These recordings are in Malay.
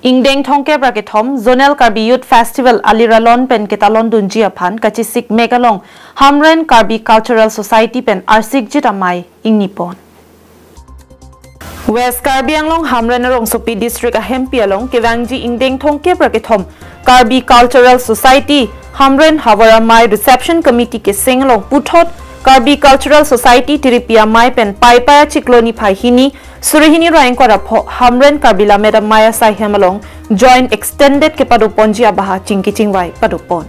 Ingdeng thongke braketom Zonal Karbi Youth Festival Aliralon pen ketalon dunji aphan kachisik megalong Hamren Karbi Cultural Society pen arsik jit amai ingnipon. West Karbi Anglong Hamren arong Sopi District ahempi along kevangji Ingdeng thongke braketom Karbi Cultural Society Hamren Havaramai Reception Committee keseng long puthot Karbi Cultural Society tiripi amai pen pai chikloni phai hini Surihini Ryan Korapho Hamren Karbila Madam Maya Sai Hemalong join extended ke paduponji abaha chingki chingwai padupon.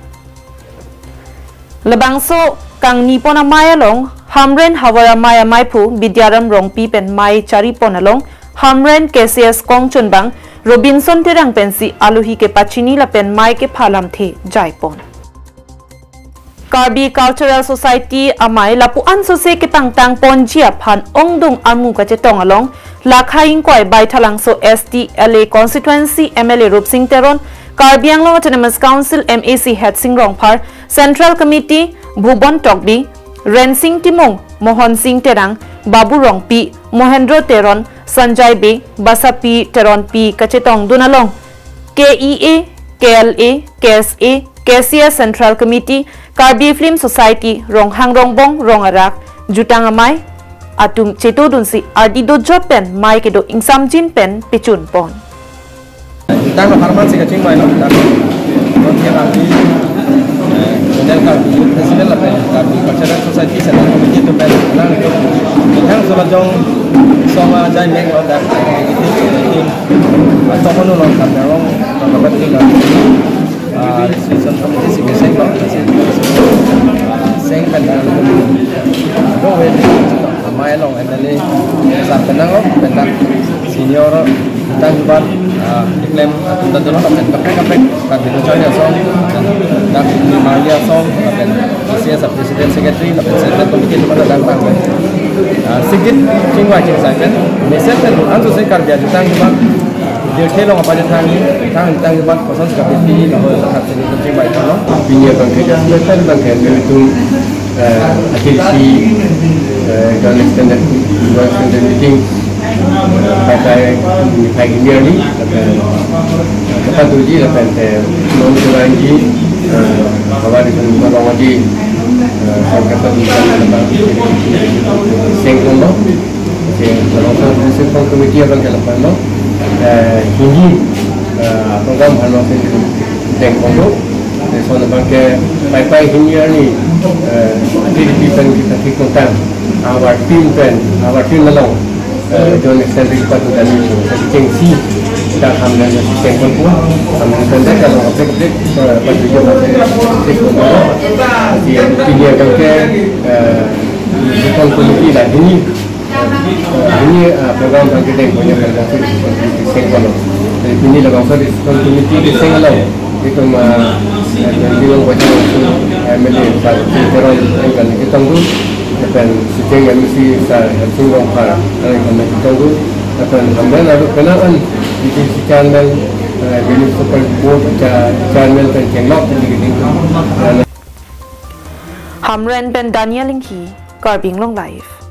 Lebangso kang nipon amaya long Hamren Hawara Maya Maipu Bidyaram Rongpi pen Mai Charipon along Hamren KCS Kongchunbang Robinson Terang pensi aluhi ke pachini la pen Mai ke phalam the jaipon. Karbi Cultural Society amai lapuan sose ke tang ponjia phan ongdung amu ka chetong along lakhaing koi bai thalang so STLA constituency MLA Rup Singh Teron Karbi Anglong Autonomous Council MAC Head Singh Rongphar Central Committee Bhubon Tokbi Ren Singh Timong Mohan Singh Terang Babu Rongpi Mohendro Teron Sanjay Be Basapi Teron P kachetong dunalong KEA KLA KSA KCS Central Committee Karbi Film Society Ronghang Rongbong Rongarak Jutang amai atum cheto dunsi ardi do job pen mai ke do ingsam jin pen pichun pon. Jutang farman se kaching mai no Karbi Model Karbi President la pen Karbi Cultural Society Central Committee to pen nang itu yang solajong soma jai mek on that atau kono non kamera kabat ke Reception Committee si keseng no seng pen do we amai long endale sa penang pendak senior tang jubat diklaim atau dulu pen kapek kan dino chanya song dan Maria song pen KCS President Secretary pen Central Committee tu pada datang sigit chingwa ching sai pen mesel pen antu se Karbi jutang jubat dia kelong apa je tang jubat kosan sekapiti lalu hat sini kucing baik no pinya kan kerja selesai dan kan itu aktiviti dan extended meeting pakai pagi ni kepada tujuh lepas non tujuh kawan itu orang wajib kata tentang sengkong no kalau Reception Committee akan jalan no hindi program halos sengkong no so lepas ke pai hindi ni tiripi pen kita fikirkan our team along join extended kepada kami gengsi kita Hamren sengkong pun Hamren pendek kalau objek pada dia sengkong jadi pilih akan ke Reception Committee lah ini program yang kita punya pada sengkong jadi ini langsung Reception Committee di sengkong itu bilang wajib MLA satu teron yang kita tunggu dan sejauh mesti saya tunggu para yang kita tunggu dan Hamren lalu kenaan di channel jadi super board channel dan channel Hamren ben Daniel Linghi Karbi Anglong Live.